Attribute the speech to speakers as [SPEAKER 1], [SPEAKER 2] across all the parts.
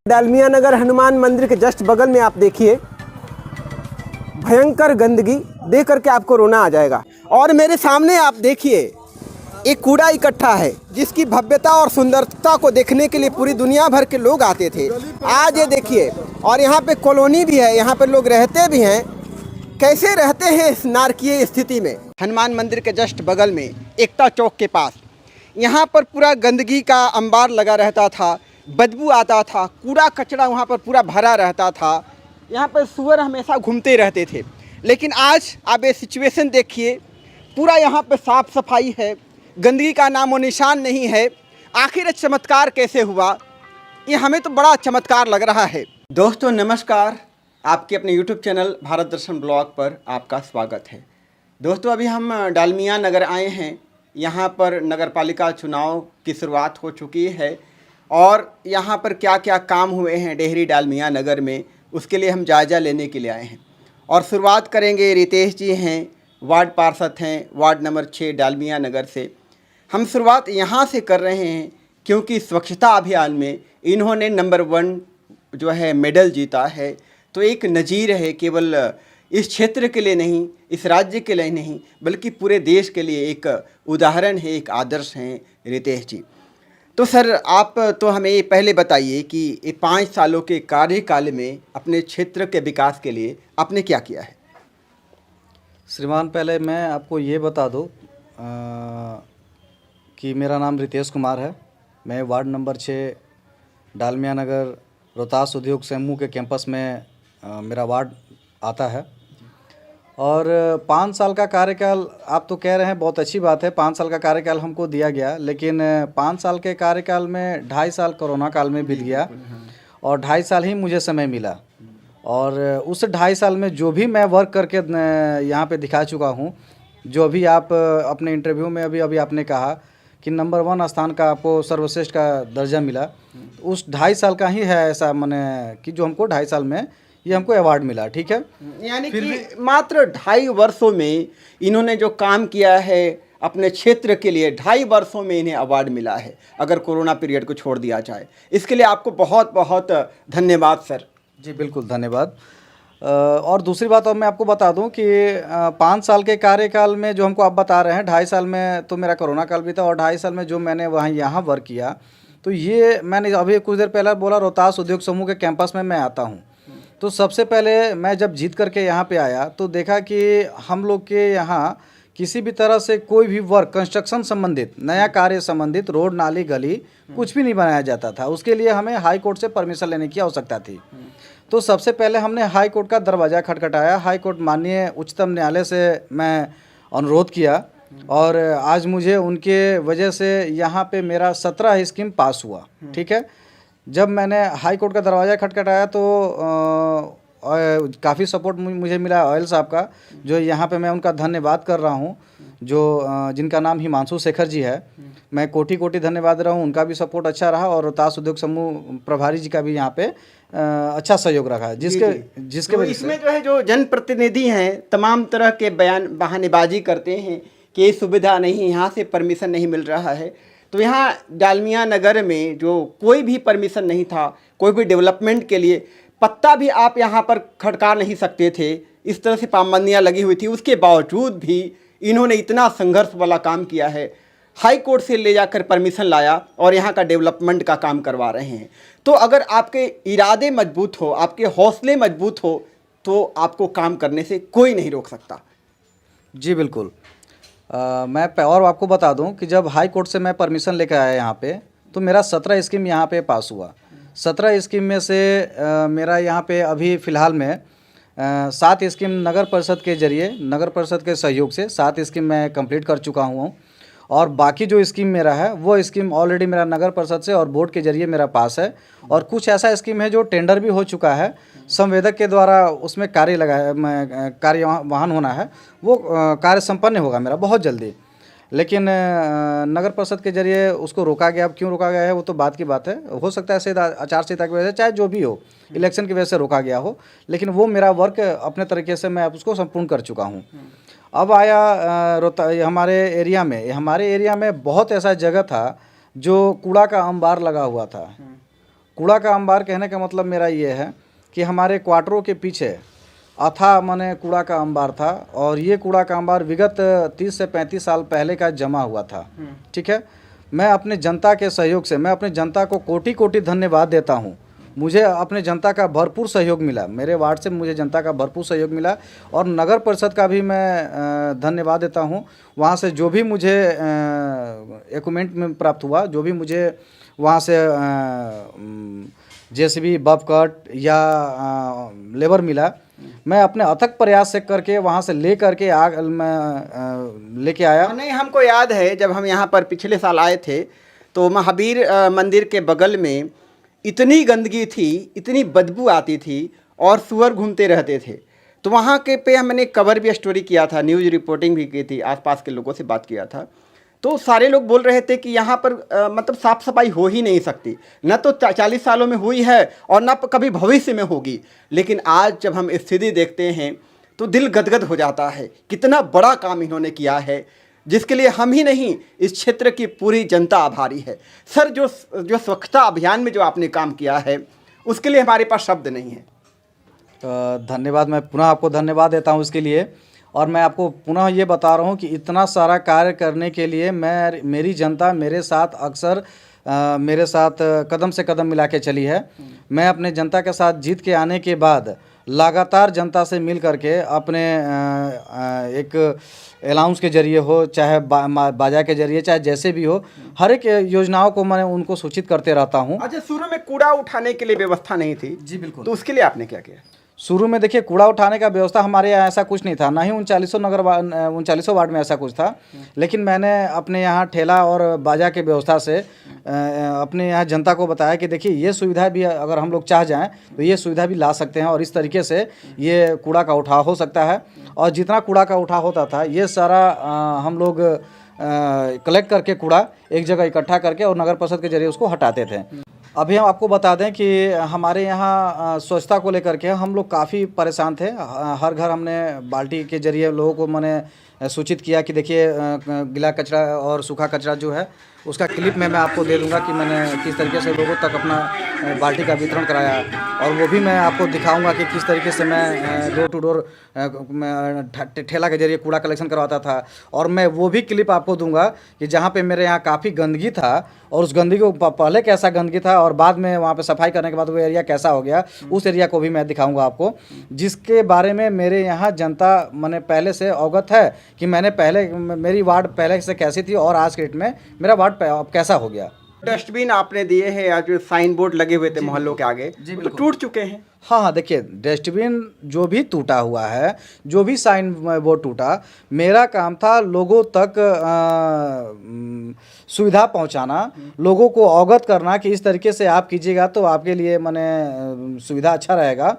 [SPEAKER 1] डालमिया नगर हनुमान मंदिर के जस्ट बगल में आप देखिए भयंकर गंदगी, देख करके आपको रोना आ जाएगा। और मेरे सामने आप देखिए एक कूड़ा इकट्ठा है जिसकी भव्यता और सुंदरता को देखने के लिए पूरी दुनिया भर के लोग आते थे। आज ये देखिए, और यहाँ पे कॉलोनी भी है, यहाँ पे लोग रहते भी हैं। कैसे रहते हैं इस नारकीय स्थिति में। हनुमान मंदिर के जस्ट बगल में एकता चौक के पास यहाँ पर पूरा गंदगी का अंबार लगा रहता था, बदबू आता था, कूड़ा कचरा वहाँ पर पूरा भरा रहता था। यहाँ पर सुअर हमेशा घूमते रहते थे। लेकिन आज आप ये सिचुएशन देखिए, पूरा यहाँ पे साफ़ सफाई है, गंदगी का नामो निशान नहीं है। आखिर ये चमत्कार कैसे हुआ, ये हमें तो बड़ा चमत्कार लग रहा है। दोस्तों नमस्कार, आपके अपने YouTube चैनल भारत दर्शन ब्लॉग पर आपका स्वागत है। दोस्तों अभी हम डालमिया नगर आए हैं। यहाँ पर नगर पालिका चुनाव की शुरुआत हो चुकी है और यहाँ पर क्या क्या काम हुए हैं डेहरी डालमिया नगर में, उसके लिए हम जायज़ा लेने के लिए आए हैं। और शुरुआत करेंगे, रितेश जी हैं, वार्ड पार्षद हैं, वार्ड नंबर 6 डालमिया नगर से। हम शुरुआत यहाँ से कर रहे हैं क्योंकि स्वच्छता अभियान में इन्होंने नंबर 1 जो है मेडल जीता है। तो एक नज़ीर है, केवल इस क्षेत्र के लिए नहीं, इस राज्य के लिए नहीं, बल्कि पूरे देश के लिए एक उदाहरण है, एक आदर्श हैं रितेश जी। तो सर आप तो हमें ये पहले बताइए कि ये 5 सालों के कार्यकाल में अपने क्षेत्र के विकास के लिए आपने क्या किया है।
[SPEAKER 2] श्रीमान, पहले मैं आपको ये बता दूं कि मेरा नाम रितेश कुमार है। मैं वार्ड नंबर 6 डालमिया नगर रोहतास उद्योग समूह के कैंपस में मेरा वार्ड आता है। और 5 साल का कार्यकाल आप तो कह रहे हैं, बहुत अच्छी बात है, 5 साल का कार्यकाल हमको दिया गया। लेकिन 5 साल के कार्यकाल में 2.5 साल कोरोना काल में बीत गया और 2.5 साल ही मुझे समय मिला। और उस 2.5 साल में जो भी मैं वर्क करके यहाँ पे दिखा चुका हूँ, जो अभी आप अपने इंटरव्यू में अभी आपने कहा कि नंबर 1 स्थान का आपको सर्वश्रेष्ठ का दर्जा मिला, उस 2.5 साल का ही है ऐसा, मैंने कि जो हमको 2.5 साल में ये हमको अवार्ड मिला। ठीक है,
[SPEAKER 1] यानी कि मात्र 2.5 वर्षों में इन्होंने जो काम किया है अपने क्षेत्र के लिए, 2.5 वर्षों में इन्हें अवार्ड मिला है, अगर कोरोना पीरियड को छोड़ दिया जाए। इसके लिए आपको बहुत बहुत धन्यवाद सर।
[SPEAKER 2] जी बिल्कुल, धन्यवाद। और दूसरी बात और मैं आपको बता दूं कि 5 साल के कार्यकाल में जो हमको आप बता रहे हैं, 2.5 साल में तो मेरा कोरोना काल भी था और 2.5 साल में जो मैंने यहाँ वर्क किया, तो ये मैंने अभी कुछ देर पहले बोला, रोहतास उद्योग समूह के कैंपस में मैं आता हूँ। तो सबसे पहले मैं जब जीत करके यहाँ पे आया तो देखा कि हम लोग के यहाँ किसी भी तरह से कोई भी वर्क कंस्ट्रक्शन संबंधित, नया कार्य संबंधित, रोड नाली गली कुछ भी नहीं बनाया जाता था। उसके लिए हमें हाई कोर्ट से परमिशन लेने की आवश्यकता थी। तो सबसे पहले हमने हाई कोर्ट का दरवाज़ा खटखटाया। हाई कोर्ट माननीय उच्चतम न्यायालय से मैं अनुरोध किया और आज मुझे उनके वजह से यहाँ पे मेरा 17 स्कीम पास हुआ। ठीक है, जब मैंने हाई कोर्ट का दरवाज़ा खटखटाया तो काफ़ी सपोर्ट मुझे मिला ऑयल साहब का, जो यहाँ पे मैं उनका धन्यवाद कर रहा हूँ, जो जिनका नाम हिमांशु शेखर जी है। मैं कोटि कोटि धन्यवाद दे रहा हूँ, उनका भी सपोर्ट अच्छा रहा और रोहतास उद्योग समूह प्रभारी जी का भी यहाँ पे अच्छा सहयोग रखा है, जिसके
[SPEAKER 1] तो इसमें जो है जो जनप्रतिनिधि हैं तमाम तरह के बहानेबाजी करते हैं कि ये सुविधा नहीं, यहाँ से परमिशन नहीं मिल रहा है। तो यहाँ डालमिया नगर में जो कोई भी परमिशन नहीं था, कोई भी डेवलपमेंट के लिए पत्ता भी आप यहाँ पर खड़का नहीं सकते थे, इस तरह से पाबंदियाँ लगी हुई थी। उसके बावजूद भी इन्होंने इतना संघर्ष वाला काम किया है, हाई कोर्ट से ले जाकर परमिशन लाया और यहाँ का डेवलपमेंट का काम करवा रहे हैं। तो अगर आपके इरादे मजबूत हो, आपके हौसले मजबूत हो, तो आपको काम करने से कोई नहीं रोक सकता।
[SPEAKER 2] जी बिल्कुल। मैं और आपको बता दूं कि जब हाई कोर्ट से मैं परमिशन लेकर आया यहाँ पे, तो मेरा 17 स्कीम यहाँ पे पास हुआ। 17 स्कीम में से मेरा यहाँ पे अभी फ़िलहाल में 7 स्कीम नगर परिषद के जरिए, नगर परिषद के सहयोग से 7 स्कीम मैं कंप्लीट कर चुका हूँ। और बाकी जो स्कीम मेरा है वो स्कीम ऑलरेडी मेरा नगर परिषद से और बोर्ड के जरिए मेरा पास है। और कुछ ऐसा स्कीम है जो टेंडर भी हो चुका है, संवेदक के द्वारा उसमें कार्यवाहन होना है, वो कार्य संपन्न होगा मेरा बहुत जल्दी। लेकिन नगर परिषद के जरिए उसको रोका गया। अब क्यों रोका गया है वो तो बात की बात है, हो सकता है आचार संहिता की वजह से, चाहे जो भी हो, इलेक्शन की वजह से रोका गया हो, लेकिन वो मेरा वर्क अपने तरीके से मैं उसको संपूर्ण कर चुका हूँ। अब आया हमारे एरिया में बहुत ऐसा जगह था जो कूड़ा का अंबार लगा हुआ था। कूड़ा का अंबार कहने का मतलब मेरा ये है कि हमारे क्वार्टरों के पीछे अथाह माने कूड़ा का अंबार था, और ये कूड़ा का अंबार विगत 30 से 35 साल पहले का जमा हुआ था। ठीक है, मैं अपने जनता के सहयोग से, मैं अपने जनता को कोटि कोटि धन्यवाद देता हूँ। मुझे अपने जनता का भरपूर सहयोग मिला, मेरे वार्ड से मुझे जनता का भरपूर सहयोग मिला, और नगर परिषद का भी मैं धन्यवाद देता हूँ। वहाँ से जो भी मुझे एक्विपमेंट में प्राप्त हुआ, जो भी मुझे वहाँ से जेसीबी, बब कट या लेबर मिला, मैं अपने अथक प्रयास से करके वहाँ से ले करके मैं लेके आया।
[SPEAKER 1] नहीं, हमको याद है जब हम यहाँ पर पिछले साल आए थे तो महावीर मंदिर के बगल में इतनी गंदगी थी, इतनी बदबू आती थी और सुअर घूमते रहते थे। तो वहाँ के पे मैंने कवर भी स्टोरी किया था, न्यूज़ रिपोर्टिंग भी की थी, आसपास के लोगों से बात किया था। तो सारे लोग बोल रहे थे कि यहाँ पर मतलब साफ़ सफाई हो ही नहीं सकती, न तो 40 सालों में हुई है और न कभी भविष्य में होगी। लेकिन आज जब हम स्थिति देखते हैं तो दिल गदगद हो जाता है, कितना बड़ा काम इन्होंने किया है, जिसके लिए हम ही नहीं, इस क्षेत्र की पूरी जनता आभारी है। सर, जो स्वच्छता अभियान में जो आपने काम किया है उसके लिए हमारे पास शब्द नहीं है।
[SPEAKER 2] धन्यवाद, मैं पुनः आपको धन्यवाद देता हूँ इसके लिए। और मैं आपको पुनः ये बता रहा हूँ कि इतना सारा कार्य करने के लिए मेरी जनता मेरे साथ अक्सर मेरे साथ कदम से कदम मिला के चली है। मैं अपने जनता के साथ जीत के आने के बाद लगातार जनता से मिल करके अपने एक अलाउंस के जरिए हो, चाहे बाजा के जरिए, चाहे जैसे भी हो, हर एक योजनाओं को मैं उनको सूचित करते रहता हूँ।
[SPEAKER 1] अच्छा, शुरू में कूड़ा उठाने के लिए व्यवस्था नहीं थी?
[SPEAKER 2] जी बिल्कुल।
[SPEAKER 1] तो उसके लिए आपने क्या किया?
[SPEAKER 2] शुरू में देखिए, कूड़ा उठाने का व्यवस्था हमारे यहाँ ऐसा कुछ नहीं था, ना ही 39 वार्ड में ऐसा कुछ था। लेकिन मैंने अपने यहाँ ठेला और बाजा के व्यवस्था से अपने यहाँ जनता को बताया कि देखिए, ये सुविधा भी अगर हम लोग चाह जाएं तो ये सुविधा भी ला सकते हैं, और इस तरीके से ये कूड़ा का उठाव हो सकता है। और जितना कूड़ा का उठाव होता था, ये सारा हम लोग कलेक्ट करके कूड़ा एक जगह इकट्ठा करके और नगर परिषद के जरिए उसको हटाते थे। अभी हम आपको बता दें कि हमारे यहाँ स्वच्छता को लेकर के हम लोग काफ़ी परेशान थे। हर घर हमने बाल्टी के जरिए लोगों को मैंने सूचित किया कि देखिए, गीला कचरा और सूखा कचरा जो है उसका क्लिप में मैं आपको दे दूंगा कि मैंने किस तरीके से लोगों तक अपना बाल्टी का वितरण कराया, और वो भी मैं आपको दिखाऊंगा कि किस तरीके से मैं डोर टू डोर ठेला के जरिए कूड़ा कलेक्शन करवाता था। और मैं वो भी क्लिप आपको दूंगा कि जहाँ पे मेरे यहाँ काफ़ी गंदगी था, और उस गंदगी को पहले कैसा गंदगी था और बाद में वहाँ पे सफाई करने के बाद वो एरिया कैसा हो गया, उस एरिया को भी मैं दिखाऊंगा आपको, जिसके बारे में मेरे यहाँ जनता मैंने पहले से अवगत है कि मेरी वार्ड पहले से कैसी थी और आज के डेट में मेरा वार्ड कैसा हो गया।
[SPEAKER 1] डस्टबिन आपने दिए हैं, या जो साइन बोर्ड लगे हुए थे मोहल्लों के आगे, तो टूट चुके हैं।
[SPEAKER 2] हाँ, देखिए, डस्टबिन जो भी टूटा हुआ है, जो भी साइन बोर्ड टूटा, मेरा काम था लोगों तक सुविधा पहुंचाना, लोगों को अवगत करना कि इस तरीके से आप कीजिएगा तो आपके लिए माने सुविधा अच्छा रहेगा।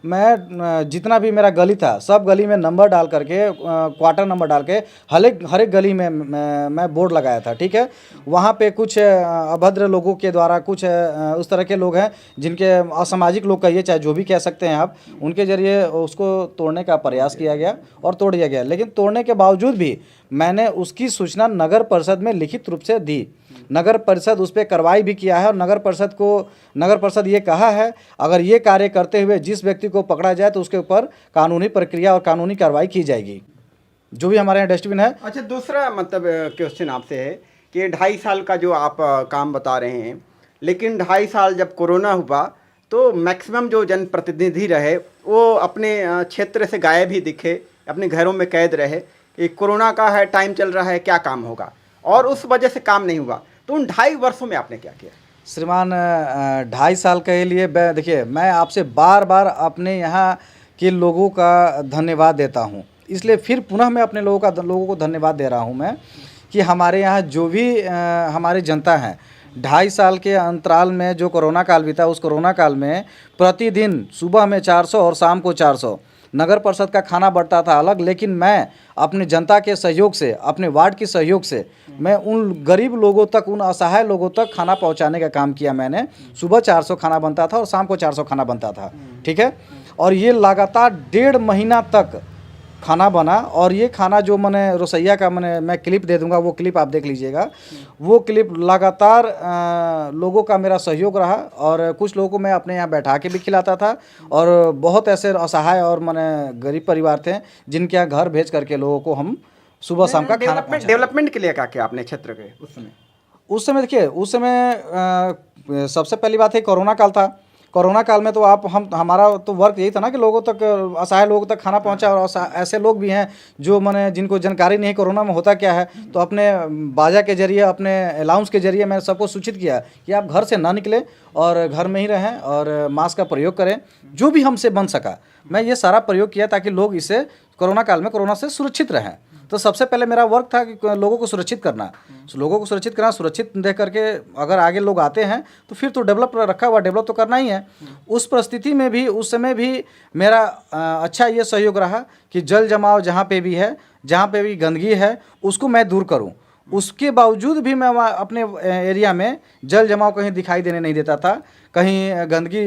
[SPEAKER 2] मैं जितना भी मेरा गली था, सब गली में नंबर डाल करके, क्वार्टर नंबर डाल के हर एक गली में मैं बोर्ड लगाया था। ठीक है, वहाँ पे कुछ अभद्र लोगों के द्वारा, कुछ उस तरह के लोग हैं जिनके असामाजिक लोग कहिए, चाहे जो भी कह सकते हैं आप, उनके जरिए उसको तोड़ने का प्रयास किया गया और तोड़ दिया गया। लेकिन तोड़ने के बावजूद भी मैंने उसकी सूचना नगर परिषद में लिखित रूप से दी। नगर परिषद उस पर कार्रवाई भी किया है, और नगर परिषद ये कहा है, अगर ये कार्य करते हुए जिस व्यक्ति को पकड़ा जाए तो उसके ऊपर कानूनी प्रक्रिया और कानूनी कार्रवाई की जाएगी, जो भी हमारे यहाँ डस्टबिन है।
[SPEAKER 1] अच्छा, दूसरा मतलब क्वेश्चन आपसे है कि 2.5 साल का जो आप काम बता रहे हैं, लेकिन 2.5 साल जब कोरोना हुआ तो मैक्सिमम जो जनप्रतिनिधि रहे वो अपने क्षेत्र से गायब ही दिखे, अपने घरों में कैद रहे। ये कोरोना का है, टाइम चल रहा है, क्या काम होगा, और उस वजह से काम नहीं हुआ। तो उन 2.5 वर्षों में आपने क्या किया?
[SPEAKER 2] श्रीमान, 2.5 साल के लिए देखिए, मैं आपसे बार बार अपने यहाँ के लोगों का धन्यवाद देता हूँ, इसलिए फिर पुनः मैं अपने लोगों को धन्यवाद दे रहा हूँ मैं, कि हमारे यहाँ जो भी हमारी जनता है, 2.5 साल के अंतराल में जो कोरोना काल बीता, उस कोरोना काल में प्रतिदिन सुबह में 400 और शाम को 400 नगर परिषद का खाना बढ़ता था अलग, लेकिन मैं अपने जनता के सहयोग से, अपने वार्ड के सहयोग से, मैं उन गरीब लोगों तक, उन असहाय लोगों तक खाना पहुंचाने का काम किया मैंने। सुबह 400 खाना बनता था और शाम को 400 खाना बनता था। ठीक है, और ये लगातार 1.5 महीना तक खाना बना, और ये खाना जो मैंने रसोइया का मैं क्लिप दे दूंगा, वो क्लिप आप देख लीजिएगा। वो क्लिप लगातार लोगों का मेरा सहयोग रहा, और कुछ लोगों को मैं अपने यहाँ बैठा के भी खिलाता था, और बहुत ऐसे असहाय और गरीब परिवार थे जिनके यहाँ घर भेज करके लोगों को हम सुबह शाम का खाना पहुंचाते।
[SPEAKER 1] डेवलपमेंट के लिए क्या किया आपने क्षेत्र के उस समय?
[SPEAKER 2] देखिए, उस समय सबसे पहली बात है कोरोना काल था। कोरोना काल में तो हमारा तो वर्क यही था ना कि लोगों तक, असहाय लोगों तक खाना पहुंचा। और ऐसे लोग भी हैं जो जिनको जानकारी नहीं कोरोना में होता क्या है, तो अपने बाजा के जरिए, अपने अलाउंस के जरिए मैंने सबको सूचित किया कि आप घर से ना निकलें और घर में ही रहें और मास्क का प्रयोग करें। जो भी हमसे बन सका मैं ये सारा प्रयोग किया ताकि लोग इसे कोरोना काल में कोरोना से सुरक्षित रहें। तो सबसे पहले मेरा वर्क था कि लोगों को सुरक्षित करना, सुरक्षित देख करके अगर आगे लोग आते हैं तो फिर तो डेवलप तो करना ही है। उस परिस्थिति में भी, उस समय भी मेरा अच्छा ये सहयोग रहा कि जल जमाव जहाँ पे भी है, जहाँ पे भी गंदगी है, उसको मैं दूर करूँ। उसके बावजूद भी मैं अपने एरिया में जल जमाव कहीं दिखाई देने नहीं देता था। कहीं गंदगी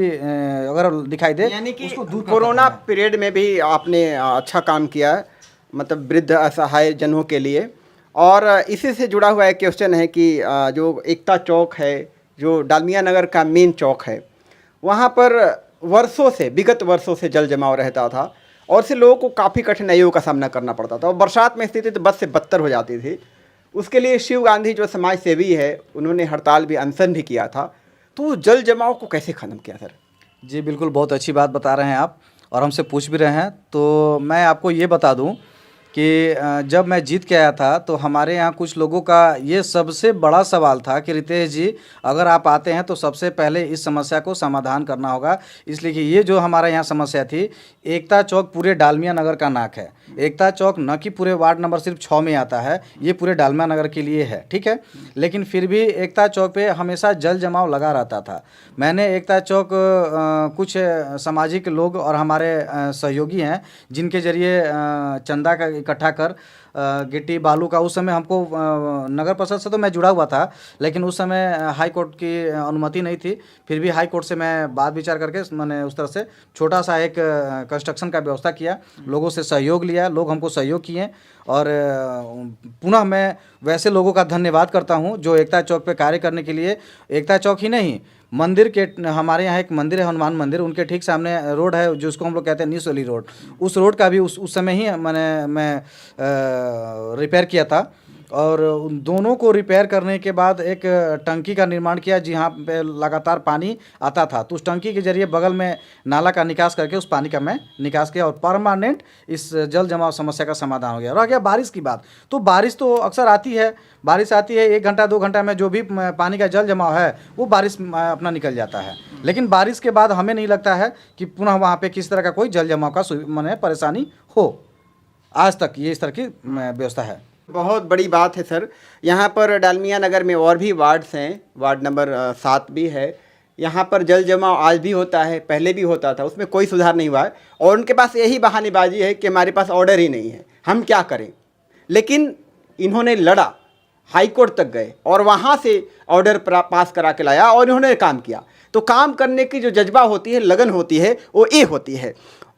[SPEAKER 2] अगर दिखाई दे,
[SPEAKER 1] यानी कि कोरोना पीरियड में भी आपने अच्छा काम किया है, मतलब वृद्ध असहाय जनों के लिए। और इसी से जुड़ा हुआ एक क्वेश्चन है कि जो एकता चौक है, जो डालमिया नगर का मेन चौक है, वहाँ पर विगत वर्षों से जल जमाव रहता था और से लोगों को काफ़ी कठिनाइयों का सामना करना पड़ता था, और बरसात में स्थिति तो बद से बदतर हो जाती थी। उसके लिए शिव गांधी जो समाज सेवी है, उन्होंने हड़ताल भी, अनशन भी किया था। तो जल जमाव को कैसे ख़त्म किया सर?
[SPEAKER 2] जी बिल्कुल, बहुत अच्छी बात बता रहे हैं आप, और हमसे पूछ भी रहे हैं। तो मैं आपको ये बता दूं कि जब मैं जीत के आया था तो हमारे यहाँ कुछ लोगों का ये सबसे बड़ा सवाल था कि रितेश जी, अगर आप आते हैं तो सबसे पहले इस समस्या को समाधान करना होगा। इसलिए कि ये जो हमारे यहाँ समस्या थी, एकता चौक पूरे डालमिया नगर का नाक है। एकता चौक न कि पूरे वार्ड नंबर सिर्फ 6 में आता है, ये पूरे डालमिया नगर के लिए है, ठीक है। लेकिन फिर भी एकता चौक पे हमेशा जल जमाव लगा रहता था। मैंने एकता चौक कुछ सामाजिक लोग और हमारे सहयोगी हैं जिनके जरिए चंदा का इकट्ठा कर गिट्टी बालू का, उस समय हमको नगर परिषद से तो मैं जुड़ा हुआ था, लेकिन उस समय हाई कोर्ट की अनुमति नहीं थी। फिर भी हाई कोर्ट से मैं बात विचार करके मैंने उस तरह से छोटा सा एक कंस्ट्रक्शन का व्यवस्था किया, लोगों से सहयोग लिया, लोग हमको सहयोग किए। और पुनः मैं वैसे लोगों का धन्यवाद करता हूं जो एकता चौक पे कार्य करने के लिए, एकता चौक ही नहीं, मंदिर के, हमारे यहाँ एक मंदिर है हनुमान मंदिर, उनके ठीक सामने रोड है जिसको हम लोग कहते हैं निसोली रोड, उस रोड का भी उस समय ही मैं रिपेयर किया था। और उन दोनों को रिपेयर करने के बाद एक टंकी का निर्माण किया जहाँ पे लगातार पानी आता था, तो उस टंकी के जरिए बगल में नाला का निकास करके उस पानी का मैं निकास किया, और परमानेंट इस जल जमाव समस्या का समाधान हो गया। रह गया बारिश की बात, तो बारिश तो अक्सर आती है, बारिश आती है 1 घंटा 2 घंटा में जो भी पानी का जल जमाव है वो बारिश अपना निकल जाता है। लेकिन बारिश के बाद हमें नहीं लगता है कि पुनः वहाँ पे किस तरह का कोई जल जमाव का परेशानी हो। आज तक ये इस तरह की व्यवस्था है।
[SPEAKER 1] बहुत बड़ी बात है सर। यहाँ पर डालमिया नगर में और भी वार्ड्स हैं, वार्ड नंबर 7 भी है, यहाँ पर जल जमाव आज भी होता है, पहले भी होता था, उसमें कोई सुधार नहीं हुआ है। और उनके पास यही बहानेबाजी है कि हमारे पास ऑर्डर ही नहीं है, हम क्या करें। लेकिन इन्होंने लड़ा, हाई कोर्ट तक गए और वहाँ से ऑर्डर पास करा के लाया और इन्होंने काम किया। तो काम करने की जो जज्बा होती है, लगन होती है, वो ये होती है।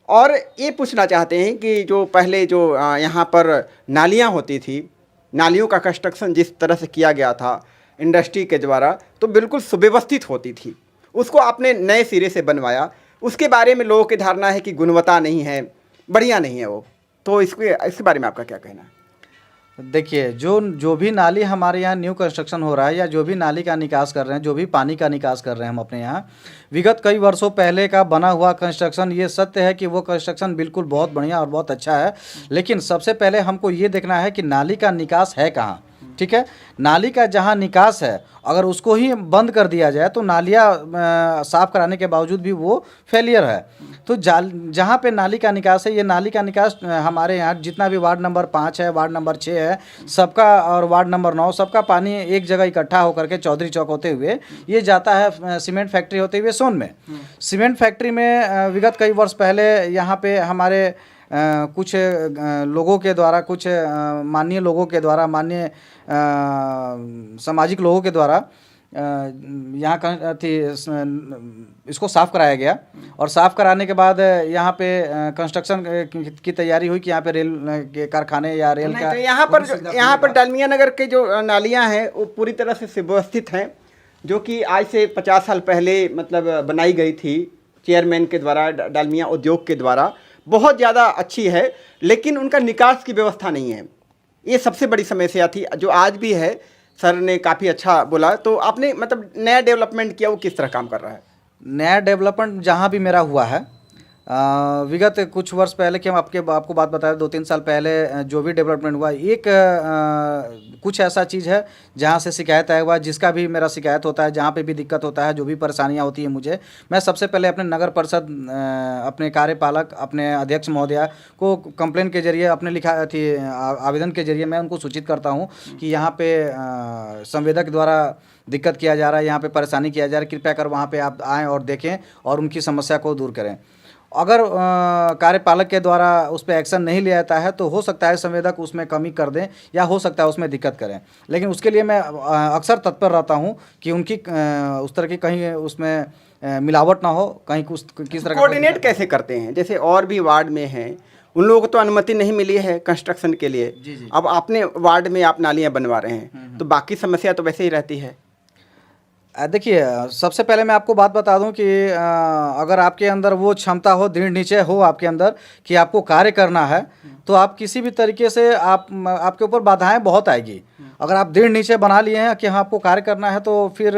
[SPEAKER 1] और ये पूछना चाहते हैं कि जो पहले जो यहाँ पर नालियाँ होती थी, नालियों का कंस्ट्रक्शन जिस तरह से किया गया था इंडस्ट्री के द्वारा, तो बिल्कुल सुव्यवस्थित होती थी, उसको आपने नए सिरे से बनवाया। उसके बारे में लोगों की धारणा है कि गुणवत्ता नहीं है, बढ़िया नहीं है वो, तो इसके बारे में आपका क्या कहना है?
[SPEAKER 2] देखिए, जो भी नाली हमारे यहाँ न्यू कंस्ट्रक्शन हो रहा है, या जो भी नाली का निकास कर रहे हैं, जो भी पानी का निकास कर रहे हैं हम अपने यहाँ, विगत कई वर्षों पहले का बना हुआ कंस्ट्रक्शन, ये सत्य है कि वो कंस्ट्रक्शन बिल्कुल बहुत बढ़िया और बहुत अच्छा है। लेकिन सबसे पहले हमको ये देखना है कि नाली का निकास है कहाँ, ठीक है। नाली का जहाँ निकास है, अगर उसको ही बंद कर दिया जाए तो नालियाँ साफ़ कराने के बावजूद भी वो फेलियर है। तो जहाँ पे नाली का निकास है, ये नाली का निकास हमारे यहाँ जितना भी वार्ड नंबर 5 है, वार्ड नंबर 6 है, सबका, और वार्ड नंबर 9, सबका पानी एक जगह इकट्ठा होकर के चौधरी चौक होते हुए ये जाता है सीमेंट फैक्ट्री होते हुए सोन में। सीमेंट फैक्ट्री में विगत कई वर्ष पहले यहाँ पे हमारे कुछ लोगों के द्वारा, कुछ माननीय लोगों के द्वारा, माननीय सामाजिक लोगों के द्वारा यहाँ इसको साफ़ कराया गया और साफ़ कराने के बाद यहाँ पे कंस्ट्रक्शन की तैयारी हुई कि यहाँ पे रेल के कारखाने या रेल
[SPEAKER 1] नहीं,
[SPEAKER 2] का
[SPEAKER 1] तो यहाँ पर डालमिया नगर के जो नालियाँ हैं वो पूरी तरह से सुव्यवस्थित हैं, जो कि आज से 50 साल पहले मतलब बनाई गई थी चेयरमैन के द्वारा, डालमिया उद्योग के द्वारा, बहुत ज़्यादा अच्छी है, लेकिन उनका निकास की व्यवस्था नहीं है। ये सबसे बड़ी समस्या थी जो आज भी है। सर ने काफ़ी अच्छा बोला, तो आपने मतलब नया डेवलपमेंट किया, वो किस तरह काम कर रहा है?
[SPEAKER 2] नया डेवलपमेंट जहाँ भी मेरा हुआ है विगत कुछ वर्ष पहले कि हम आपको बात बताया 2-3 साल पहले जो भी डेवलपमेंट हुआ, एक कुछ ऐसा चीज़ है जहाँ से शिकायत आया हुआ, जिसका भी मेरा शिकायत होता है, जहाँ पे भी दिक्कत होता है, जो भी परेशानियाँ होती है मुझे, मैं सबसे पहले अपने नगर परिषद, अपने कार्यपालक, अपने अध्यक्ष महोदया को कंप्लेन के जरिए, अपने लिखा थी आवेदन के जरिए मैं उनको सूचित करता हूँ कि यहाँ पे संवेदक द्वारा दिक्कत किया जा रहा है, यहाँ पे परेशानी किया जा रहा है, कृपया कर वहाँ पे आप आएँ और देखें और उनकी समस्या को दूर करें। अगर कार्यपालक के द्वारा उस पर एक्शन नहीं लिया जाता है तो हो सकता है संवेदक उसमें कमी कर दें या हो सकता है उसमें दिक्कत करें, लेकिन उसके लिए मैं अक्सर तत्पर रहता हूँ कि उनकी उस तरह की कहीं उसमें मिलावट ना हो, कहीं किस तरह का
[SPEAKER 1] कोऑर्डिनेट कैसे करते हैं? जैसे और भी वार्ड में हैं, उन लोगों को तो अनुमति नहीं मिली है कंस्ट्रक्शन के लिए।
[SPEAKER 2] जी।
[SPEAKER 1] अब अपने वार्ड में आप नालियाँ बनवा रहे हैं, तो बाकी समस्या तो वैसे ही रहती है।
[SPEAKER 2] देखिए, सबसे पहले मैं आपको बात बता दूं कि अगर आपके अंदर वो क्षमता हो, दृढ़ निश्चय हो आपके अंदर कि आपको कार्य करना है, तो आप किसी भी तरीके से आपके ऊपर बाधाएं बहुत आएगी। अगर आप दृढ़ निश्चय बना लिए हैं कि हाँ आपको कार्य करना है, तो फिर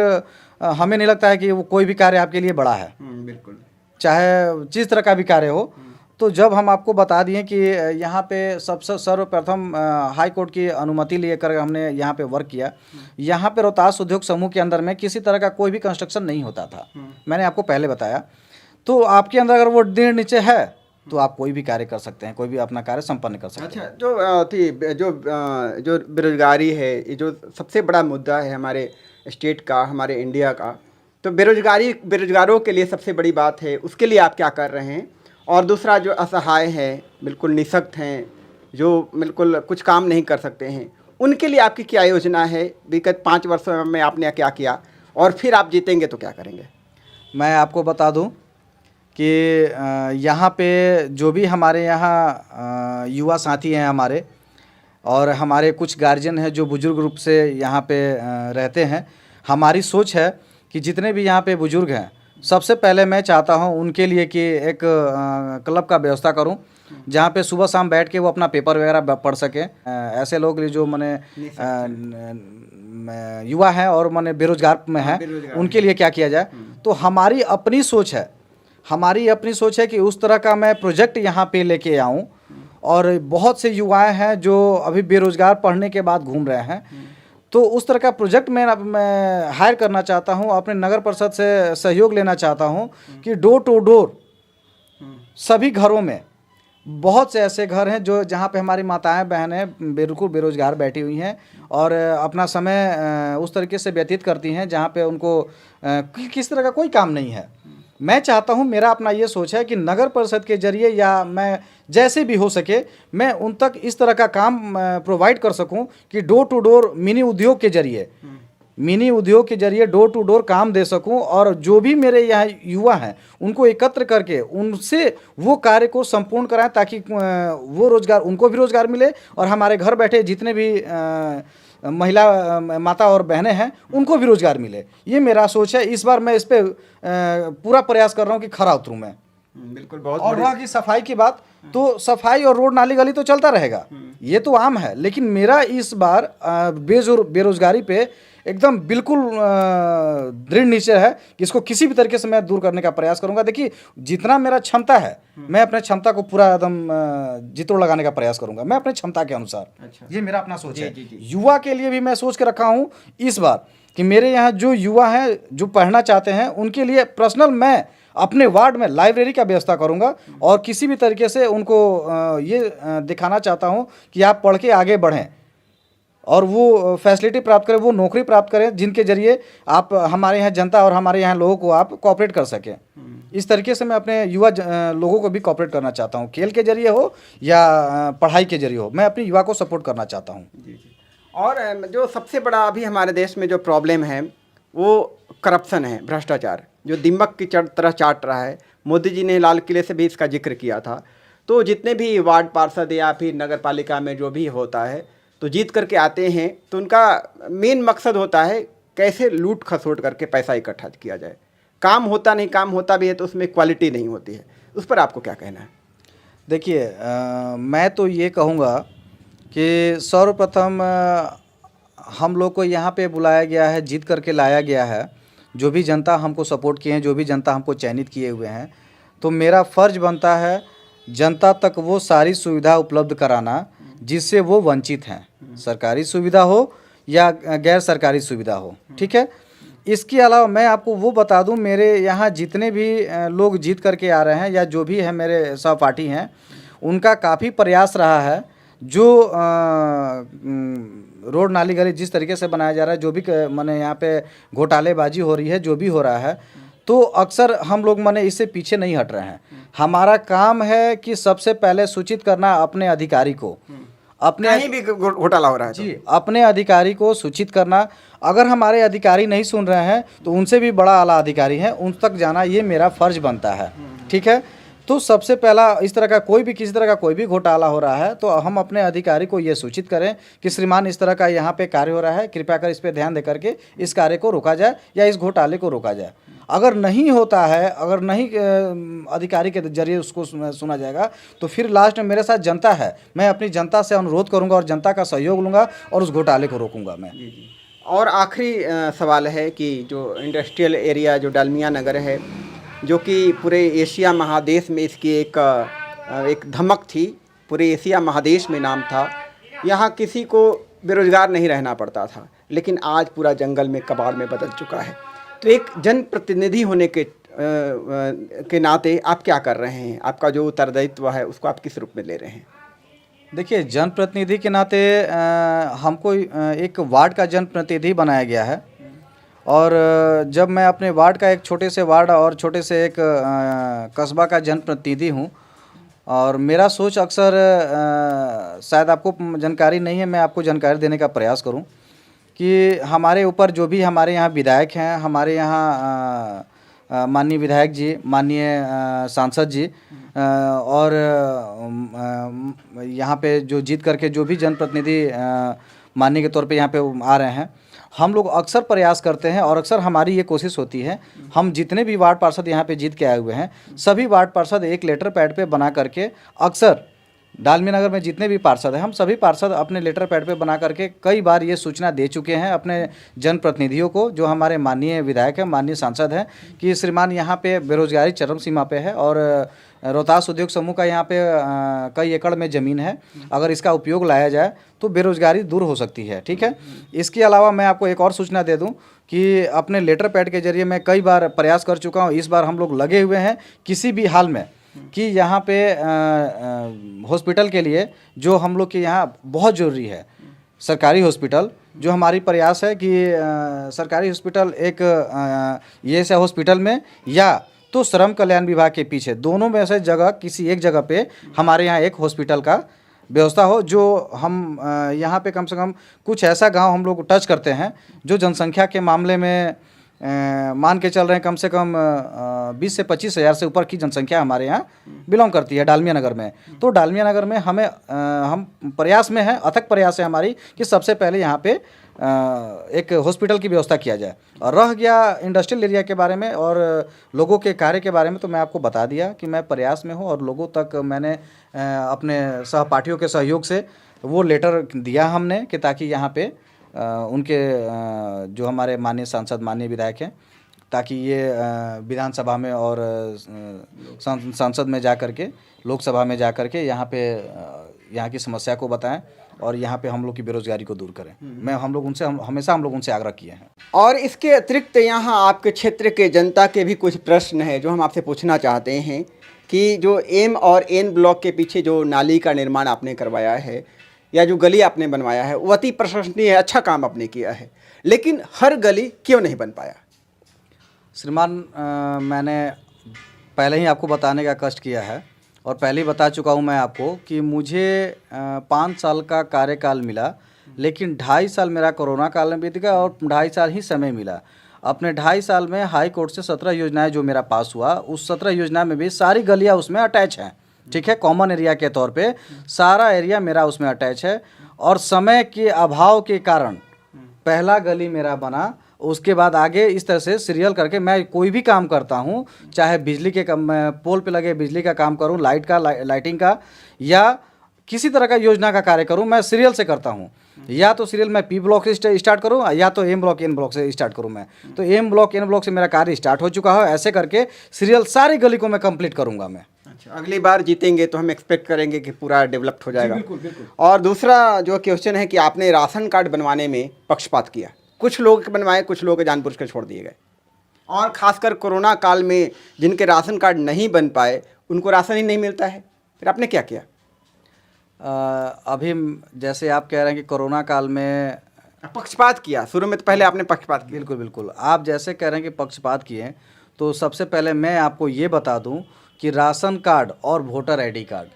[SPEAKER 2] हमें नहीं लगता है कि वो कोई भी कार्य आपके लिए बड़ा है,
[SPEAKER 1] बिल्कुल,
[SPEAKER 2] चाहे जिस तरह का भी कार्य हो। तो जब हम आपको बता दिए कि यहाँ पे सबसे सर्वप्रथम हाई कोर्ट की अनुमति लेकर हमने यहाँ पे वर्क किया, यहाँ पे रोहतास उद्योग समूह के अंदर में किसी तरह का कोई भी कंस्ट्रक्शन नहीं होता था, मैंने आपको पहले बताया। तो आपके अंदर अगर वो दृढ़ निश्चय है तो आप कोई भी कार्य कर सकते हैं, कोई भी अपना कार्य संपन्न कर सकते हैं।
[SPEAKER 1] अच्छा, जो बेरोजगारी है, ये जो सबसे बड़ा मुद्दा है हमारे स्टेट का, हमारे इंडिया का, तो बेरोजगारों के लिए सबसे बड़ी बात है, उसके लिए आप क्या कर रहे हैं? और दूसरा जो असहाय हैं, बिल्कुल निःशक्त हैं, जो बिल्कुल कुछ काम नहीं कर सकते हैं, उनके लिए आपकी क्या योजना है? विगत 5 वर्षों में आपने क्या किया, और फिर आप जीतेंगे तो क्या करेंगे?
[SPEAKER 2] मैं आपको बता दूं कि यहाँ पे जो भी हमारे यहाँ युवा साथी हैं हमारे, और हमारे कुछ गार्जियन हैं जो बुजुर्ग रूप से यहाँ पे रहते हैं, हमारी सोच है कि जितने भी यहाँ पे बुजुर्ग हैं, सबसे पहले मैं चाहता हूँ उनके लिए कि एक क्लब का व्यवस्था करूँ, जहाँ पे सुबह शाम बैठ के वो अपना पेपर वगैरह पढ़ सकें। ऐसे लोग जो माने युवा हैं और माने बेरोजगार में हैं, उनके लिए क्या किया जाए। तो हमारी अपनी सोच है कि उस तरह का मैं प्रोजेक्ट यहाँ पे लेके आऊँ, और बहुत से युवाएँ हैं जो अभी बेरोजगार पढ़ने के बाद घूम रहे हैं, तो उस तरह का प्रोजेक्ट मैं हायर करना चाहता हूं, अपने नगर परिषद से सहयोग लेना चाहता हूं कि डोर टू डोर सभी घरों में, बहुत से ऐसे घर हैं जो जहां पे हमारी माताएं बहनें बिल्कुल बेरोजगार बैठी हुई हैं और अपना समय उस तरीके से व्यतीत करती हैं जहां पे उनको किस तरह का कोई काम नहीं है। मैं चाहता हूं, मेरा अपना ये सोच है कि नगर परिषद के जरिए या मैं जैसे भी हो सके मैं उन तक इस तरह का काम प्रोवाइड कर सकूं कि डोर टू डोर मिनी उद्योग के जरिए डोर टू डोर काम दे सकूं, और जो भी मेरे यहाँ युवा हैं उनको एकत्र करके उनसे वो कार्य को संपूर्ण कराएं, ताकि वो रोजगार, उनको भी रोजगार मिले और हमारे घर बैठे जितने भी महिला माता और बहनें हैं उनको भी रोजगार मिले। ये मेरा सोच है। इस बार मैं इस पे पूरा प्रयास कर रहा हूँ कि खरा उतरूँ मैं।
[SPEAKER 1] बिल्कुल, बहुत।
[SPEAKER 2] और वहाँ की सफाई की बात, तो सफाई और रोड नाली गली तो चलता रहेगा, ये तो आम है, लेकिन मेरा इस बार बेरोजगारी पे एकदम बिल्कुल दृढ़ निश्चय है कि इसको किसी भी तरीके से मैं दूर करने का प्रयास करूंगा। देखिए, जितना मेरा क्षमता है मैं अपने क्षमता को पूरा एकदम जितोड़ लगाने का प्रयास करूंगा, मैं अपने क्षमता के अनुसार।
[SPEAKER 1] अच्छा।
[SPEAKER 2] ये मेरा अपना सोच है।
[SPEAKER 1] जी।
[SPEAKER 2] युवा के लिए भी मैं सोच के रखा हूँ इस बार कि मेरे यहाँ जो युवा हैं जो पढ़ना चाहते हैं उनके लिए पर्सनल मैं अपने वार्ड में लाइब्रेरी का व्यवस्था करूंगा, और किसी भी तरीके से उनको ये दिखाना चाहता हूं कि आप पढ़ के आगे बढ़ें और वो फैसिलिटी प्राप्त करें, वो नौकरी प्राप्त करें जिनके जरिए आप हमारे यहाँ जनता और हमारे यहाँ लोगों को आप कोऑपरेट कर सकें। इस तरीके से मैं अपने युवा लोगों को भी कोऑपरेट करना चाहता हूँ, खेल के जरिए हो या पढ़ाई के जरिए हो, मैं अपने युवा को सपोर्ट करना चाहता हूँ।
[SPEAKER 1] जी। और जो सबसे बड़ा अभी हमारे देश में जो प्रॉब्लम है वो करप्शन है, भ्रष्टाचार, जो दिमक की तरह चाट रहा है। मोदी जी ने लाल किले से भी इसका जिक्र किया था। तो जितने भी वार्ड पार्षद या फिर नगर पालिका में जो भी होता है, तो जीत करके आते हैं, तो उनका मेन मकसद होता है कैसे लूट खसोट करके पैसा इकट्ठा किया जाए। काम होता नहीं, काम होता भी है तो उसमें क्वालिटी नहीं होती है। उस पर आपको क्या कहना है?
[SPEAKER 2] देखिए, मैं तो ये कहूँगा कि सर्वप्रथम हम लोग को यहाँ पे बुलाया गया है, जीत करके लाया गया है। जो भी जनता हमको सपोर्ट किए हैं, जो भी जनता हमको चयनित किए हुए हैं, तो मेरा फ़र्ज बनता है जनता तक वो सारी सुविधा उपलब्ध कराना जिससे वो वंचित हैं, सरकारी सुविधा हो या गैर सरकारी सुविधा हो, ठीक है। इसके अलावा मैं आपको वो बता दूं, मेरे यहाँ जितने भी लोग जीत करके आ रहे हैं या जो भी है मेरे सहपाठी हैं, उनका काफ़ी प्रयास रहा है। जो रोड नाली गली जिस तरीके से बनाया जा रहा है, जो भी माने यहाँ पे घोटालेबाजी हो रही है, जो भी हो रहा है, तो अक्सर हम लोग माने इससे पीछे नहीं हट रहे हैं। हमारा काम है कि सबसे पहले सूचित करना अपने अधिकारी को, अपने
[SPEAKER 1] कहीं भी घोटाला हो रहा है
[SPEAKER 2] जी, अपने अधिकारी को सूचित करना। अगर हमारे अधिकारी नहीं सुन रहे हैं तो उनसे भी बड़ा आला अधिकारी है, उन तक जाना ये मेरा फ़र्ज बनता है, ठीक है। तो सबसे पहला इस तरह का कोई भी किसी तरह का कोई भी घोटाला हो रहा है तो हम अपने अधिकारी को ये सूचित करें कि श्रीमान इस तरह का यहाँ पे कार्य हो रहा है, कृपया कर इस पे ध्यान दे करके इस कार्य को रोका जाए या इस घोटाले को रोका जाए। अगर नहीं होता है, अगर नहीं अधिकारी के जरिए उसको सुना जाएगा, तो फिर लास्ट में मेरे साथ जनता है, मैं अपनी जनता से अनुरोध करूँगा और जनता का सहयोग लूँगा और उस घोटाले को रोकूँगा मैं।
[SPEAKER 1] और आखिरी सवाल है कि जो इंडस्ट्रियल एरिया जो डालमिया नगर है, जो कि पूरे एशिया महादेश में इसकी एक धमक थी, पूरे एशिया महादेश में नाम था। यहाँ किसी को बेरोजगार नहीं रहना पड़ता था, लेकिन आज पूरा जंगल में कबाड़ में बदल चुका है। तो एक जनप्रतिनिधि होने के नाते आप क्या कर रहे हैं? आपका जो उत्तरदायित्व है उसको आप किस रूप में ले रहे हैं?
[SPEAKER 2] देखिए, जनप्रतिनिधि के नाते हमको एक वार्ड का जनप्रतिनिधि बनाया गया है और जब मैं अपने वार्ड का एक छोटे से वार्ड और छोटे से एक कस्बा का जनप्रतिनिधि हूँ और मेरा सोच अक्सर शायद आपको जानकारी नहीं है, मैं आपको जानकारी देने का प्रयास करूँ कि हमारे ऊपर जो भी हमारे यहाँ विधायक हैं, हमारे यहाँ माननीय विधायक जी, माननीय सांसद जी और यहाँ पे जो जीत करके जो भी जनप्रतिनिधि माननीय के तौर पे यहाँ पे आ रहे हैं, हम लोग अक्सर प्रयास करते हैं और अक्सर हमारी ये कोशिश होती है, हम जितने भी वार्ड पार्षद यहाँ पे जीत के आए हुए हैं, सभी वार्ड पार्षद एक लेटर पैड पे बना करके, अक्सर डालमिया नगर में जितने भी पार्षद हैं, हम सभी पार्षद अपने लेटर पैड पे बना करके कई बार ये सूचना दे चुके हैं अपने जनप्रतिनिधियों को, जो हमारे माननीय विधायक हैं, माननीय सांसद हैं, कि श्रीमान यहाँ पे बेरोजगारी चरम सीमा पे है और रोहतास उद्योग समूह का यहाँ पे कई एकड़ में ज़मीन है, अगर इसका उपयोग लाया जाए तो बेरोजगारी दूर हो सकती है, ठीक है। इसके अलावा मैं आपको एक और सूचना दे दूं कि अपने लेटर पैड के जरिए मैं कई बार प्रयास कर चुका हूं, इस बार हम लोग लगे हुए हैं किसी भी हाल में कि यहाँ पे हॉस्पिटल के लिए जो हम लोग के यहाँ बहुत ज़रूरी है, सरकारी हॉस्पिटल, जो हमारी प्रयास है कि सरकारी हॉस्पिटल एक ये से हॉस्पिटल में या तो श्रम कल्याण विभाग के पीछे, दोनों में से जगह किसी एक जगह पे हमारे यहाँ एक हॉस्पिटल का व्यवस्था हो, जो हम यहाँ पे कम से कम कुछ ऐसा गांव हम लोग टच करते हैं जो जनसंख्या के मामले में मान के चल रहे हैं कम से कम 20 से 25 हज़ार से ऊपर की जनसंख्या हमारे यहाँ बिलोंग करती है डालमिया नगर में। तो डालमिया नगर में हमें हम प्रयास में हैं, अथक प्रयास है हमारी कि सबसे पहले यहाँ पे एक हॉस्पिटल की व्यवस्था किया जाए। और रह गया इंडस्ट्रियल एरिया के बारे में और लोगों के कार्य के बारे में, तो मैं आपको बता दिया कि मैं प्रयास में हूँ और लोगों तक मैंने अपने सहपाठियों के सहयोग से वो लेटर दिया हमने कि ताकि यहाँ पे उनके जो हमारे माननीय सांसद, माननीय विधायक हैं, ताकि ये विधानसभा में और संसद में जा कर के, लोकसभा में जा कर के यहाँ पे यहाँ की समस्या को बताएं और यहाँ पे हम लोग की बेरोजगारी को दूर करें। हमेशा हम लोग उनसे आग्रह किए हैं।
[SPEAKER 1] और इसके अतिरिक्त यहाँ आपके क्षेत्र के जनता के भी कुछ प्रश्न हैं जो हम आपसे पूछना चाहते हैं कि जो एम और एन ब्लॉक के पीछे जो नाली का निर्माण आपने करवाया है या जो गली आपने बनवाया है, वो अति प्रशंसनीय है, अच्छा काम आपने किया है, लेकिन हर गली क्यों नहीं बन पाया?
[SPEAKER 2] श्रीमान, मैंने पहले ही आपको बताने का कष्ट किया है और पहले ही बता चुका हूँ मैं आपको कि मुझे 5 साल का कार्यकाल मिला, लेकिन 2.5 साल मेरा कोरोना काल में बीत गया और 2.5 साल ही समय मिला। अपने 2.5 साल में हाई कोर्ट से 17 योजनाएं जो मेरा पास हुआ, उस 17 योजना में भी सारी गलियां उसमें अटैच हैं, ठीक है, कॉमन एरिया के तौर पे सारा एरिया मेरा उसमें अटैच है। और समय के अभाव के कारण पहला गली मेरा बना, उसके बाद आगे इस तरह से सीरियल करके मैं कोई भी काम करता हूँ, चाहे बिजली के पोल पे लगे बिजली का काम करूँ, लाइटिंग का या किसी तरह का योजना का कार्य करूँ, मैं सीरियल से करता हूँ। या तो सीरियल मैं पी ब्लॉक से स्टार्ट करूँ या तो एम ब्लॉक एन ब्लॉक से स्टार्ट करूँ। मैं तो एम ब्लॉक एन ब्लॉक से मेरा कार्य स्टार्ट हो चुका है। ऐसे करके सीरियल सारी गली को मैं कंप्लीट करूँगा मैं।
[SPEAKER 1] अच्छा, अगली बार जीतेंगे तो हम एक्सपेक्ट करेंगे कि पूरा डेवलप्ड हो जाएगा।
[SPEAKER 2] बिल्कुल बिल्कुल।
[SPEAKER 1] और दूसरा जो क्वेश्चन है कि आपने राशन कार्ड बनवाने में पक्षपात किया, कुछ लोग बनवाए, कुछ लोग जानबूझ कर छोड़ दिए गए, और खासकर कोरोना काल में जिनके राशन कार्ड नहीं बन पाए उनको राशन ही नहीं मिलता है, फिर आपने क्या किया?
[SPEAKER 2] अभी जैसे आप कह रहे हैं कि कोरोना काल में
[SPEAKER 1] पक्षपात किया, शुरू में तो पहले आपने पक्षपात किया।
[SPEAKER 2] बिल्कुल बिल्कुल, आप जैसे कह रहे हैं कि पक्षपात किए, तो सबसे पहले मैं आपको ये बता दूं कि राशन कार्ड और voter ID card,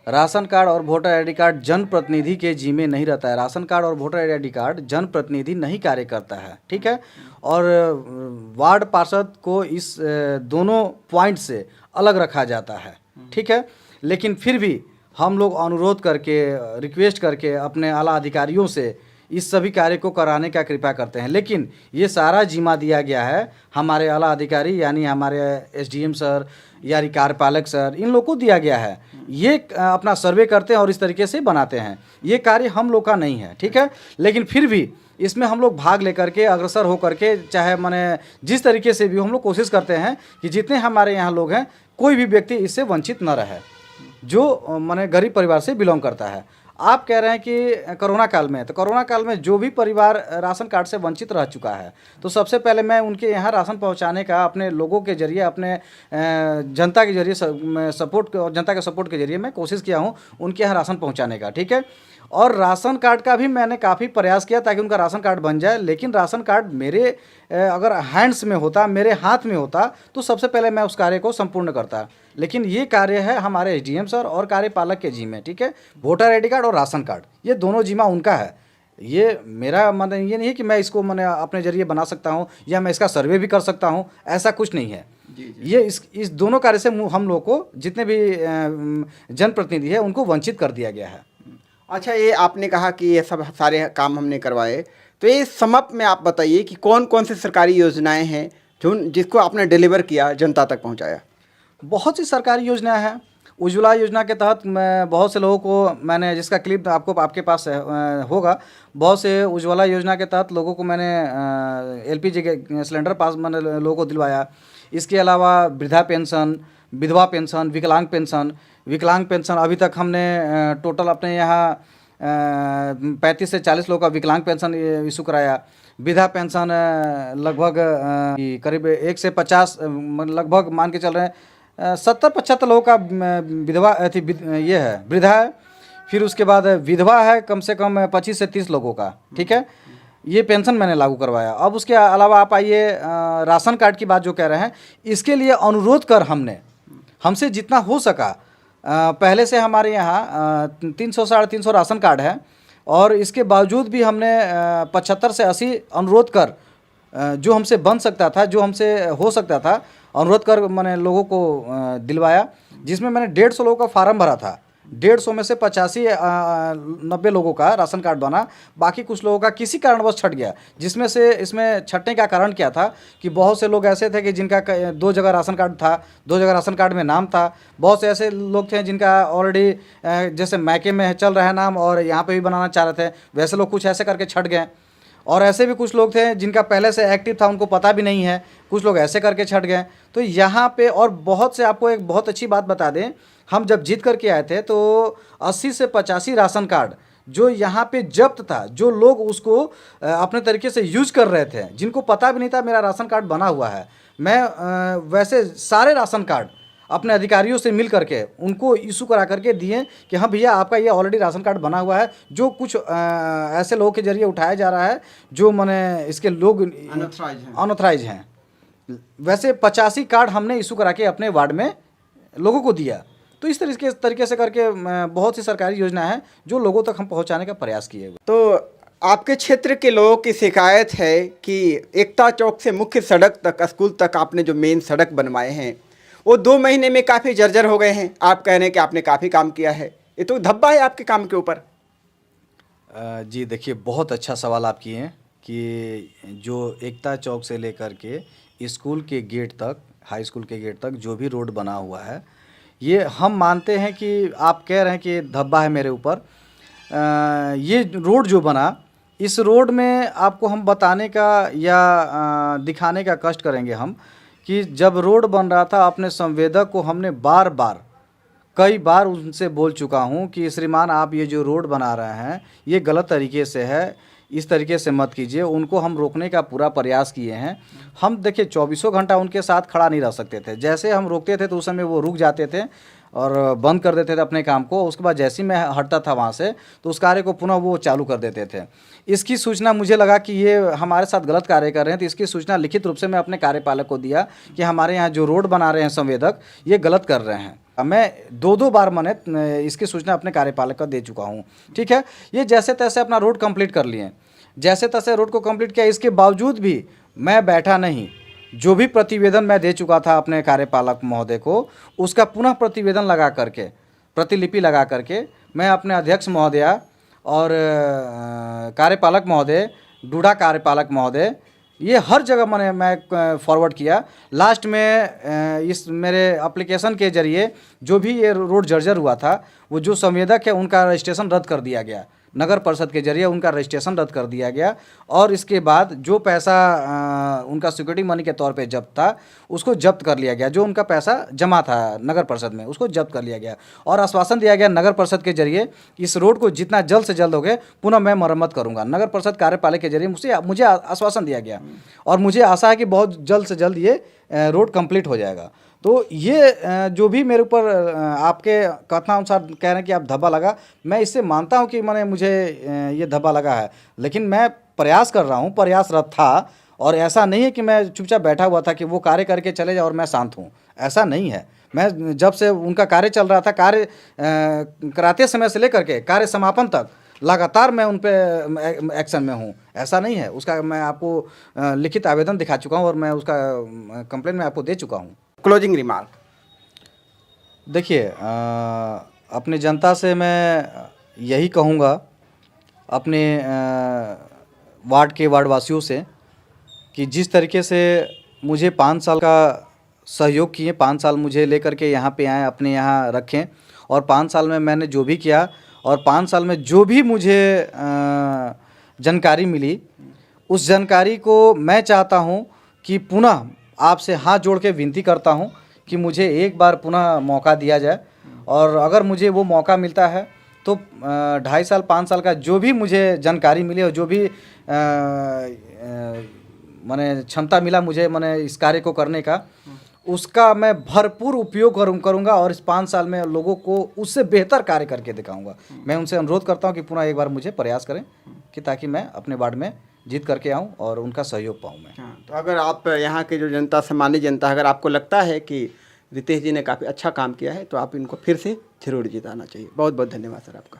[SPEAKER 2] ration card और वोटर आईडी कार्ड जनप्रतिनिधि के जिम्मे नहीं रहता है। राशन कार्ड और वोटर आईडी कार्ड जनप्रतिनिधि नहीं कार्य करता है, ठीक है। और वार्ड पार्षद को इस दोनों पॉइंट से अलग रखा जाता है, ठीक है। लेकिन फिर भी हम लोग अनुरोध करके, रिक्वेस्ट करके अपने आला अधिकारियों से इस सभी कार्य को कराने का कृपा करते हैं। लेकिन ये सारा जिम्मा दिया गया है हमारे आला अधिकारी यानी हमारे एसडीएम सर या कार्यपालक सर, इन लोग को दिया गया है। ये अपना सर्वे करते हैं और इस तरीके से बनाते हैं। ये कार्य हम लोग का नहीं है, ठीक है। लेकिन फिर भी इसमें हम लोग भाग लेकर के, अग्रसर हो करके, चाहे माने जिस तरीके से भी हम लोग कोशिश करते हैं कि जितने हमारे यहाँ लोग हैं कोई भी व्यक्ति इससे वंचित न रहे जो माने गरीब परिवार से बिलोंग करता है। आप कह रहे हैं कि कोरोना काल में, तो कोरोना काल में जो भी परिवार राशन कार्ड से वंचित रह चुका है, तो सबसे पहले मैं उनके यहाँ राशन पहुँचाने का अपने लोगों के जरिए, अपने जनता के जरिए सपोर्ट, जनता के सपोर्ट के जरिए मैं कोशिश किया हूँ उनके यहाँ राशन पहुँचाने का, ठीक है। और राशन कार्ड का भी मैंने काफ़ी प्रयास किया ताकि उनका राशन कार्ड बन जाए। लेकिन राशन कार्ड मेरे अगर हैंड्स में होता, मेरे हाथ में होता, तो सबसे पहले मैं उस कार्य को संपूर्ण करता। लेकिन ये कार्य है हमारे एसडीएम सर और कार्यपालक के जिम्मे, ठीक है। वोटर आईडी कार्ड और राशन कार्ड, ये दोनों जिम्मा उनका है। ये मेरा मतलब ये नहीं है कि मैं इसको मैंने अपने जरिए बना सकता हूँ या मैं इसका सर्वे भी कर सकता हूँ, ऐसा कुछ नहीं है। ये इस दोनों कार्य से हम लोग को, जितने भी जनप्रतिनिधि है, उनको वंचित कर दिया गया है।
[SPEAKER 1] अच्छा, ये आपने कहा कि ये सब सारे काम हमने करवाए, तो ये समाप्त में आप बताइए कि कौन कौन सी सरकारी योजनाएं हैं जो जिसको आपने डिलीवर किया, जनता तक पहुंचाया?
[SPEAKER 2] बहुत सी सरकारी योजनाएं हैं। उज्ज्वला योजना के तहत मैं बहुत से लोगों को मैंने, जिसका क्लिप आपको आपके पास होगा, बहुत से उज्ज्वला योजना के तहत लोगों को मैंने एलपीजी के सिलेंडर पास मैंने लोगों को दिलवाया। इसके अलावा वृद्धा पेंशन, विधवा पेंशन, विकलांग पेंशन अभी तक हमने टोटल अपने यहाँ 35 से 40 लोगों का विकलांग पेंशन इशू कराया। विधवा पेंशन लगभग करीब 1 से 50 लगभग मान के चल रहे हैं 70-75 लोगों का विधवा ये है, वृद्धा है। फिर उसके बाद विधवा है कम से कम 25 से 30 लोगों का, ठीक है। ये पेंशन मैंने लागू करवाया। अब उसके अलावा आप आइए राशन कार्ड की बात जो कह रहे हैं, इसके लिए अनुरोध कर हमसे जितना हो सका, पहले से हमारे यहाँ 300-350 राशन कार्ड है, और इसके बावजूद भी हमने 75 से 80 अनुरोध कर जो हमसे बन सकता था, जो हमसे हो सकता था, अनुरोध कर मैंने लोगों को दिलवाया। जिसमें मैंने 150 लोगों का फार्म भरा था। 150 में से 85-90 लोगों का राशन कार्ड बना, बाकी कुछ लोगों का किसी कारणवश छट गया। जिसमें से इसमें छटने का कारण क्या था कि बहुत से लोग ऐसे थे कि जिनका 2 जगह राशन कार्ड था, 2 जगह राशन कार्ड में नाम था। बहुत से ऐसे लोग थे जिनका ऑलरेडी जैसे मैके में चल रहा है नाम और यहाँ पे भी बनाना चाह रहे थे, वैसे लोग कुछ ऐसे करके छट गए। और ऐसे भी कुछ लोग थे जिनका पहले से एक्टिव था, उनको पता भी नहीं है, कुछ लोग ऐसे करके छट गए। तो यहाँ पे और बहुत से, आपको एक बहुत अच्छी बात बता दें, हम जब जीत करके आए थे तो 80 से 85 राशन कार्ड जो यहाँ पे जब्त था, जो लोग उसको अपने तरीके से यूज कर रहे थे, जिनको पता भी नहीं था मेरा राशन कार्ड बना हुआ है, मैं वैसे सारे राशन कार्ड अपने अधिकारियों से मिल करके उनको इशू करा करके दिए कि हाँ भैया आपका ये ऑलरेडी राशन कार्ड बना हुआ है। जो कुछ ऐसे लोगों के जरिए उठाया जा रहा है जो माने इसके लोग अनऑथराइज हैं, वैसे 85 कार्ड हमने इशू करा के अपने वार्ड में लोगों को दिया। तो इस तरीके से करके बहुत सी सरकारी योजना है जो लोगों तक हम पहुंचाने का प्रयास किए हुए।
[SPEAKER 1] तो आपके क्षेत्र के लोगों की शिकायत है कि एकता चौक से मुख्य सड़क तक, स्कूल तक आपने जो मेन सड़क बनवाए हैं वो 2 महीने में काफ़ी जर्जर हो गए हैं। आप कह रहे हैं कि आपने काफ़ी काम किया है, ये तो धब्बा है आपके काम के ऊपर।
[SPEAKER 2] जी देखिए, बहुत अच्छा सवाल आप किए हैं कि जो एकता चौक से लेकर के स्कूल के गेट तक, हाई स्कूल के गेट तक जो भी रोड बना हुआ है, ये हम मानते हैं कि आप कह रहे हैं कि धब्बा है मेरे ऊपर। ये रोड जो बना, इस रोड में आपको हम बताने का या दिखाने का कष्ट करेंगे हम कि जब रोड बन रहा था, अपने संवेदक को हमने बार बार कई बार उनसे बोल चुका हूँ कि श्रीमान आप ये जो रोड बना रहे हैं ये गलत तरीके से है, इस तरीके से मत कीजिए। उनको हम रोकने का पूरा प्रयास किए हैं। हम देखिए 24 घंटा उनके साथ खड़ा नहीं रह सकते थे। जैसे हम रोकते थे तो उस समय वो रुक जाते थे और बंद कर देते थे अपने काम को। उसके बाद जैसे ही मैं हटता था वहाँ से तो उस कार्य को पुनः वो चालू कर देते थे। इसकी सूचना मुझे लगा कि ये हमारे साथ गलत कार्य कर रहे हैं, तो इसकी सूचना लिखित रूप से मैं अपने कार्यपालक को दिया कि हमारे यहाँ जो रोड बना रहे हैं संवेदक, ये गलत कर रहे हैं। मैं 2-2 बार मैंने इसकी सूचना अपने कार्यपालक को दे चुका हूँ। ठीक है, ये जैसे तैसे अपना रोड कंप्लीट कर लिए, जैसे तैसे रोड को कंप्लीट किया। इसके बावजूद भी मैं बैठा नहीं। जो भी प्रतिवेदन मैं दे चुका था अपने कार्यपालक महोदय को, उसका पुनः प्रतिवेदन लगा करके, प्रतिलिपि लगा करके मैं अपने अध्यक्ष महोदय और कार्यपालक महोदय, डूडा कार्यपालक महोदय, ये हर जगह मैं फॉरवर्ड किया। लास्ट में इस मेरे एप्लीकेशन के जरिए जो भी ये रोड जर्जर हुआ था, वो जो संवेदक है उनका रजिस्ट्रेशन रद्द कर दिया गया। नगर परिषद के जरिए उनका रजिस्ट्रेशन रद्द कर दिया गया और इसके बाद जो पैसा उनका सिक्योरिटी मनी के तौर पे जब्त था, उसको जब्त कर लिया गया। जो उनका पैसा जमा था नगर परिषद में, उसको जब्त कर लिया गया और आश्वासन दिया गया नगर परिषद के जरिए इस रोड को जितना जल्द से जल्द हो गए पुनः मैं मरम्मत करूंगा। नगर परिषद कार्यपालक के जरिए मुझे आश्वासन दिया गया और मुझे आशा है कि बहुत जल्द से जल्द ये रोड कंप्लीट हो जाएगा। तो ये जो भी मेरे ऊपर आपके कथनानुसार कह रहे हैं कि आप धब्बा लगा, मैं इससे मानता हूं कि मुझे ये धब्बा लगा है, लेकिन मैं प्रयास कर रहा हूं, प्रयासरत था। और ऐसा नहीं है कि मैं चुपचाप बैठा हुआ था कि वो कार्य करके चले जाए और मैं शांत हूं, ऐसा नहीं है। मैं जब से उनका कार्य चल रहा था, कार्य कराते समय से लेकर के कार्य समापन तक लगातार मैं उन पे एक्शन में हूँ। ऐसा नहीं है, उसका मैं आपको लिखित आवेदन दिखा चुका हूँ और मैं उसका कंप्लेंट मैं आपको दे चुका हूँ।
[SPEAKER 1] Closing remark.
[SPEAKER 2] देखिए, अपने जनता से मैं यही कहूँगा, अपने वार्ड के वार्डवासियों से, कि जिस तरीके से मुझे 5 साल का सहयोग किए, 5 साल मुझे लेकर के यहाँ पे आए, अपने यहाँ रखें और 5 साल में मैंने जो भी किया और 5 साल में जो भी मुझे जानकारी मिली, उस जानकारी को मैं चाहता हूँ कि पुनः आपसे हाथ जोड़ के विनती करता हूँ कि मुझे एक बार पुनः मौका दिया जाए। और अगर मुझे वो मौका मिलता है तो 2.5 साल 5 साल का जो भी मुझे जानकारी मिली और जो भी माने क्षमता मिला मुझे इस कार्य को करने का, उसका मैं भरपूर उपयोग करूँगा और इस 5 साल में लोगों को उससे बेहतर कार्य करके दिखाऊंगा। मैं उनसे अनुरोध करता हूं कि पुनः एक बार मुझे प्रयास करें कि ताकि मैं अपने वार्ड में जीत करके आऊं और उनका सहयोग पाऊं मैं।
[SPEAKER 1] तो अगर आप यहाँ की जो जनता, सामान्य जनता, अगर आपको लगता है कि रितेश जी ने काफ़ी अच्छा काम किया है तो आप इनको फिर से जरूर जिताना चाहिए। बहुत बहुत धन्यवाद सर आपका।